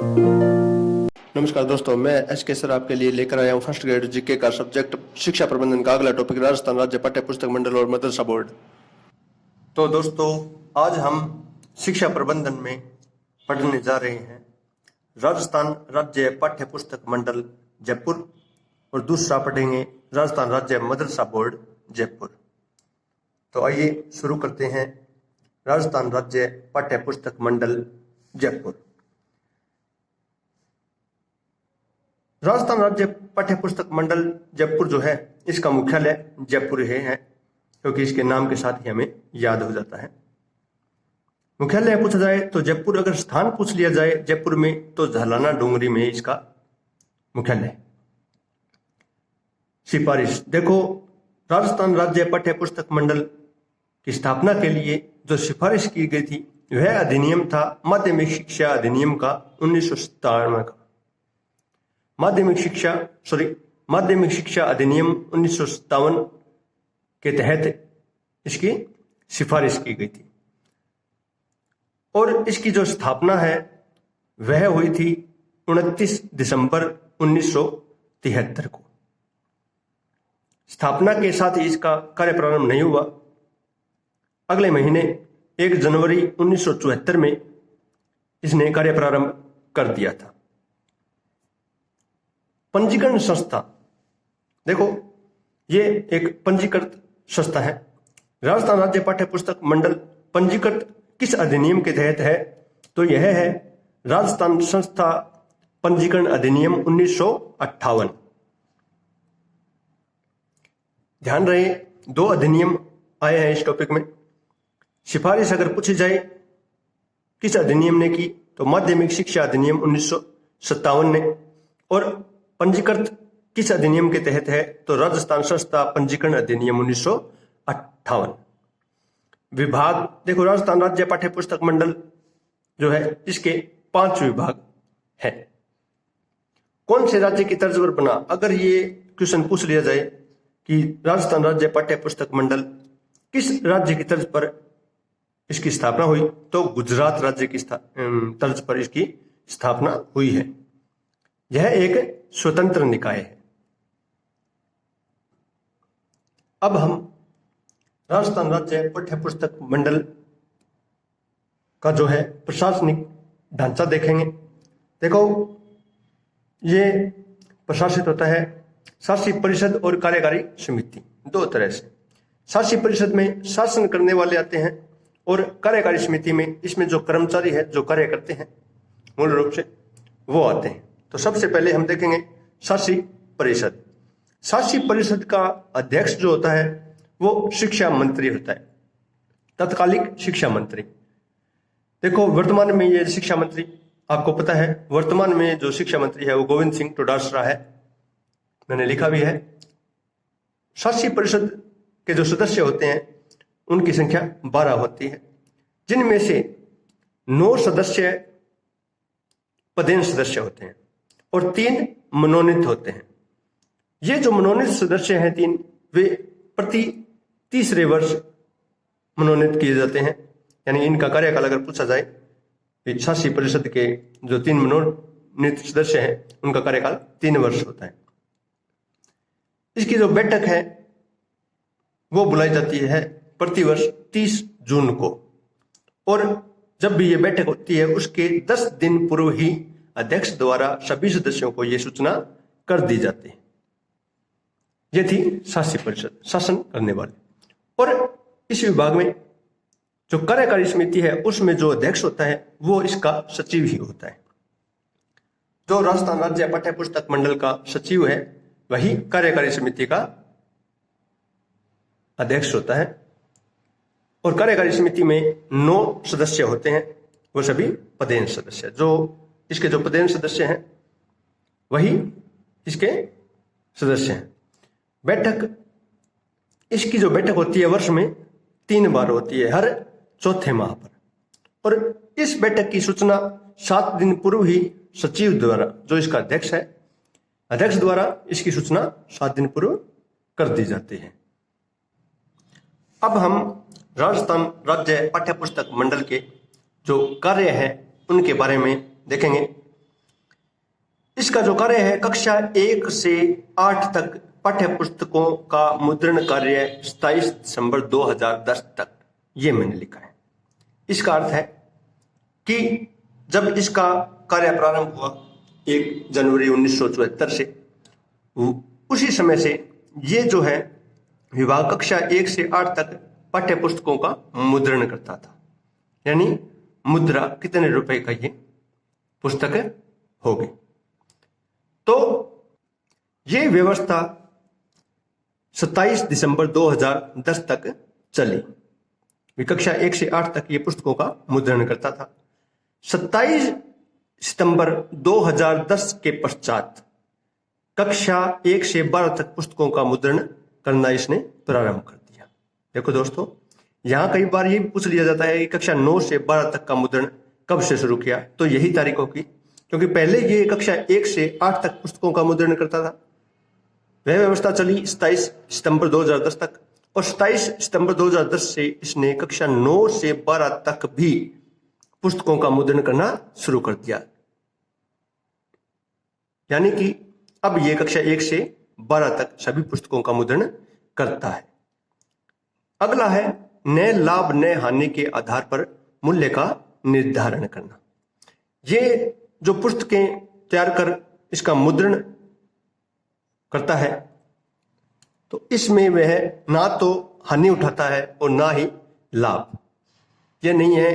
नमस्कार दोस्तों, मैं एच के सर आपके लिए लेकर आया हूँ फर्स्ट ग्रेड जीके का सब्जेक्ट शिक्षा प्रबंधन का अगला टॉपिक राजस्थान राज्य पाठ्य पुस्तक मंडल और मदरसा बोर्ड। तो दोस्तों, आज हम शिक्षा प्रबंधन में पढ़ने जा रहे हैं राजस्थान राज्य पाठ्य पुस्तक मंडल जयपुर और दूसरा पढ़ेंगे राजस्थान राज्य मदरसा बोर्ड जयपुर। तो आइए शुरू करते हैं। राजस्थान राज्य पाठ्य पुस्तक मंडल जयपुर। राजस्थान राज्य पाठ्य पुस्तक मंडल जयपुर जो है, इसका मुख्यालय जयपुर है क्योंकि इसके नाम के साथ ही हमें याद हो जाता है। मुख्यालय पूछा जाए तो जयपुर, अगर स्थान पूछ लिया जाए जयपुर में तो झालाना डोंगरी में इसका मुख्यालय। सिफारिश देखो, राजस्थान राज्य पाठ्य पुस्तक मंडल की स्थापना के लिए जो सिफारिश की गई थी वह अधिनियम था माध्यमिक शिक्षा अधिनियम का 1997 का। माध्यमिक शिक्षा अधिनियम 1957 के तहत इसकी सिफारिश की गई थी और इसकी जो स्थापना है वह हुई थी 29 दिसंबर 1973 को। स्थापना के साथ ही इसका कार्य प्रारंभ नहीं हुआ। अगले महीने 1 जनवरी 1974 में इसने कार्य प्रारंभ कर दिया था। पंजीकरण संस्था देखो, ये एक पंजीकृत संस्था है। राजस्थान राज्य पाठ्य पुस्तक मंडल पंजीकृत किस अधिनियम के तहत है? तो यह है राजस्थान संस्था पंजीकरण अधिनियम 1958। ध्यान रहे, 2 अधिनियम आए हैं इस टॉपिक में। सिफारिश अगर पूछी जाए किस अधिनियम ने की तो माध्यमिक शिक्षा अधिनियम 1957 ने, और पंजीकृत किस अधिनियम के तहत है तो राजस्थान संस्था पंजीकरण अधिनियम 1958। विभाग देखो, राजस्थान राज्य पाठ्य पुस्तक मंडल जो है इसके 5 विभाग हैं। कौन से राज्य की तर्ज पर बना? अगर ये क्वेश्चन पूछ लिया जाए कि राजस्थान राज्य पाठ्य पुस्तक मंडल किस राज्य की तर्ज पर इसकी स्थापना हुई तो गुजरात राज्य की तर्ज पर इसकी स्थापना हुई है। यह एक स्वतंत्र निकाय है। अब हम राजस्थान राज्य पाठ्य पुस्तक मंडल का जो है प्रशासनिक ढांचा देखेंगे। देखो, ये प्रशासित होता है शासी परिषद और कार्यकारी समिति, 2 तरह से। शासी परिषद में शासन करने वाले आते हैं और कार्यकारी समिति में इसमें जो कर्मचारी है, जो कार्य करते हैं मूल रूप से, वो आते हैं। तो सबसे पहले हम देखेंगे शासी परिषद। शासी परिषद का अध्यक्ष जो होता है वो शिक्षा मंत्री होता है, तत्कालिक शिक्षा मंत्री। देखो, वर्तमान में ये शिक्षा मंत्री, आपको पता है वर्तमान में जो शिक्षा मंत्री है वो गोविंद सिंह डोटासरा है, मैंने लिखा भी है। शासी परिषद के जो सदस्य होते हैं उनकी संख्या 12 होती है, जिनमें से 9 सदस्य पदेन सदस्य होते हैं और 3 मनोनीत होते हैं। ये जो मनोनीत सदस्य हैं 3, वे प्रति तीसरे वर्ष मनोनीत किए जाते हैं। यानी इनका कार्यकाल अगर पूछा जाए, शासी परिषद के जो 3 मनोनीत सदस्य हैं उनका कार्यकाल 3 वर्ष होता है। इसकी जो बैठक है वो बुलाई जाती है प्रतिवर्ष 30 जून को, और जब भी ये बैठक होती है उसके 10 दिन पूर्व ही अध्यक्ष द्वारा सभी सदस्यों को ये सूचना कर दी जाती है। ये थी शासी परिषद, शासन करने वाले। और इस विभाग में जो कार्यकारी समिति है उसमें जो अध्यक्ष होता है वो इसका सचिव ही होता है। जो राजस्थान राज्य पाठ्य पुस्तक मंडल का सचिव है वही कार्यकारी समिति का अध्यक्ष होता है। और कार्यकारी समिति में 9 सदस्य होते हैं, वो सभी पदेन सदस्य। जो इसके जो पदेन सदस्य हैं वही इसके सदस्य हैं। बैठक, इसकी जो बैठक होती है वर्ष में 3 बार होती है, हर चौथे माह पर। और इस बैठक की सूचना 7 दिन पूर्व ही सचिव द्वारा, जो इसका अध्यक्ष है, अध्यक्ष द्वारा इसकी सूचना 7 दिन पूर्व कर दी जाती है। अब हम राजस्थान राज्य पाठ्य पुस्तक मंडल के जो कार्य हैं उनके बारे में देखेंगे। इसका जो कार्य है, कक्षा 1 से 8 तक पाठ्य पुस्तकों का मुद्रण कार्य 27 दिसंबर 2010 तक, ये मैंने लिखा है। इसका अर्थ है कि जब इसका कार्य प्रारंभ हुआ 1 जनवरी 1974 से, उसी समय से ये जो है विभाग कक्षा 1 से 8 तक पाठ्य पुस्तकों का मुद्रण करता था। यानी मुद्रा कितने रुपए का ये पुस्तक होगी। तो ये व्यवस्था 27 दिसंबर 2010 तक चली। कक्षा 1 से 8 तक ये पुस्तकों का मुद्रण करता था। 27 सितंबर 2010 के पश्चात कक्षा 1 से 12 तक पुस्तकों का मुद्रण करना इसने प्रारंभ कर दिया। देखो दोस्तों, यहां कई बार ये भी पूछ लिया जाता है कि कक्षा 9 से 12 तक का मुद्रण कब से शुरू किया, तो यही तारीखों की, क्योंकि पहले ये कक्षा 1 से 8 तक पुस्तकों का मुद्रण करता था। वह व्यवस्था चली 27 सितंबर 2010 तक, और 27 सितंबर 2010 से इसने कक्षा 9 से 12 तक भी पुस्तकों का मुद्रण करना शुरू कर दिया। यानी कि अब ये कक्षा 1 से 12 तक सभी पुस्तकों का मुद्रण करता है। अगला है नए लाभ नए हानि के आधार पर मूल्य का निर्धारण करना। ये जो पुस्तकें तैयार कर इसका मुद्रण करता है, तो इसमें वह ना तो हानि उठाता है और ना ही लाभ। यह नहीं है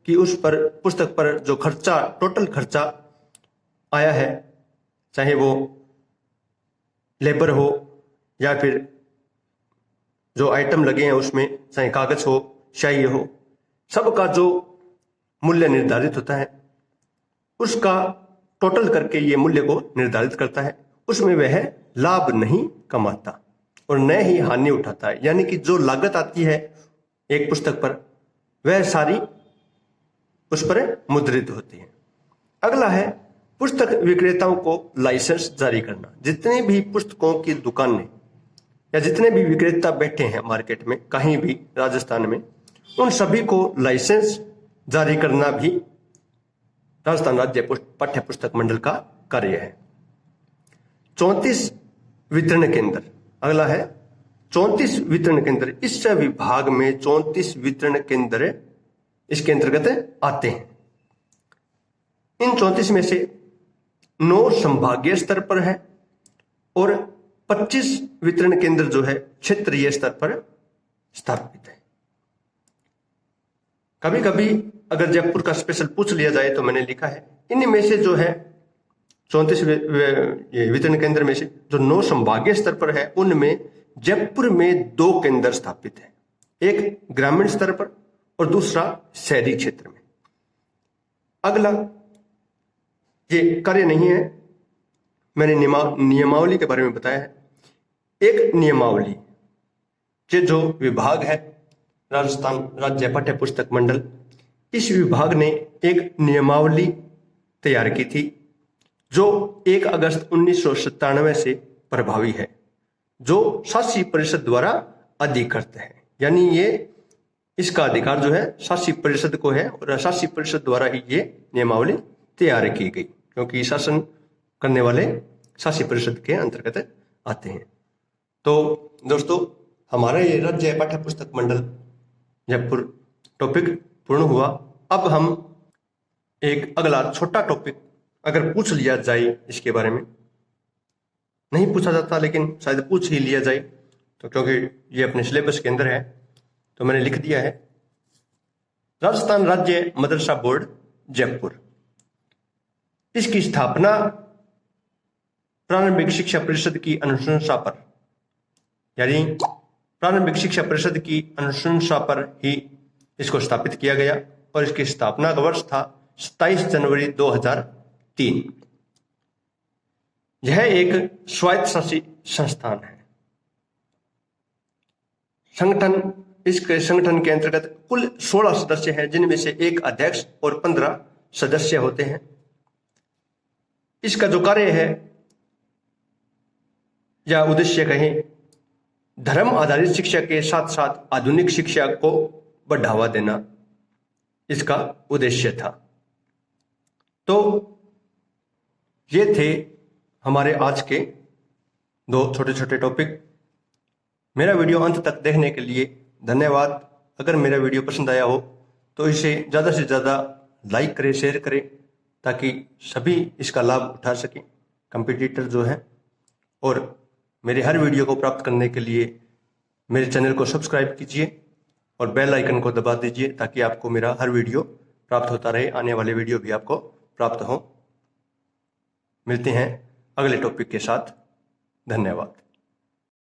कि उस पर पुस्तक पर जो खर्चा, टोटल खर्चा आया है, चाहे वो लेबर हो या फिर जो आइटम लगे हैं उसमें, चाहे कागज हो, स्याही हो, सबका जो मूल्य निर्धारित होता है उसका टोटल करके ये मूल्य को निर्धारित करता है। उसमें वह लाभ नहीं कमाता और न ही हानि उठाता है। यानी कि जो लागत आती है एक पुस्तक पर, वह सारी उस पर मुद्रित होती है। अगला है पुस्तक विक्रेताओं को लाइसेंस जारी करना। जितने भी पुस्तकों की दुकानें या जितने भी विक्रेता बैठे हैं मार्केट में, कहीं भी राजस्थान में, उन सभी को लाइसेंस जारी करना भी राजस्थान राज्य पाठ्य पुस्तक मंडल का कार्य है। 34 वितरण केंद्र। अगला है 34 वितरण केंद्र। इस विभाग में 34 वितरण केंद्र इसके अंतर्गत आते हैं। इन 34 में से 9 संभागीय स्तर पर है और 25 वितरण केंद्र जो है क्षेत्रीय स्तर पर स्थापित है। कभी कभी अगर जयपुर का स्पेशल पूछ लिया जाए तो मैंने लिखा है, इनमें से जो है 34 वितरण केंद्र में से जो 9 संभागीय स्तर पर है, उनमें जयपुर में 2 केंद्र स्थापित है। एक ग्रामीण स्तर पर और दूसरा शहरी क्षेत्र में। अगला, ये कार्य नहीं है, मैंने नियमावली के बारे में बताया है। एक नियमावली, ये जो विभाग है राजस्थान राज्य पाठ्य पुस्तक मंडल, इस विभाग ने एक नियमावली तैयार की थी जो 1 अगस्त 1997 से प्रभावी है, जो शासी परिषद द्वारा अधिकृत है। यानी ये इसका अधिकार जो है शासी परिषद को है और शासी परिषद द्वारा ही ये नियमावली तैयार की गई, क्योंकि शासन करने वाले शासी परिषद के अंतर्गत आते हैं। तो दोस्तों, हमारा ये राज्य पाठ्य पुस्तक मंडल जयपुर टॉपिक पूर्ण हुआ। अब हम एक अगला छोटा टॉपिक, अगर पूछ लिया जाए इसके बारे में, नहीं पूछा जाता लेकिन शायद पूछ ही लिया जाए, तो क्योंकि ये अपने सिलेबस के अंदर है तो मैंने लिख दिया है। राजस्थान राज्य मदरसा बोर्ड जयपुर, इसकी स्थापना प्रारंभिक शिक्षा परिषद की अनुशंसा पर, यानी प्रारंभिक शिक्षा परिषद की अनुशंसा पर ही इसको स्थापित किया गया और इसकी स्थापना का वर्ष था 27 जनवरी 2003। यह एक स्वायत्तशासी संस्थान है। इसके संगठन के अंतर्गत कुल 16 सदस्य हैं, जिनमें से एक अध्यक्ष और 15 सदस्य होते हैं। इसका जो कार्य है या उद्देश्य कहें, धर्म आधारित शिक्षा के साथ साथ आधुनिक शिक्षा को बढ़ावा देना इसका उद्देश्य था। तो ये थे हमारे आज के दो छोटे छोटे टॉपिक। मेरा वीडियो अंत तक देखने के लिए धन्यवाद। अगर मेरा वीडियो पसंद आया हो तो इसे ज़्यादा से ज़्यादा लाइक करें, शेयर करें, ताकि सभी इसका लाभ उठा सकें, कंपटीटर जो हैं। और मेरे हर वीडियो को प्राप्त करने के लिए मेरे चैनल को सब्सक्राइब कीजिए और बेल आइकन को दबा दीजिए, ताकि आपको मेरा हर वीडियो प्राप्त होता रहे, आने वाले वीडियो भी आपको प्राप्त हो। मिलते हैं अगले टॉपिक के साथ। धन्यवाद।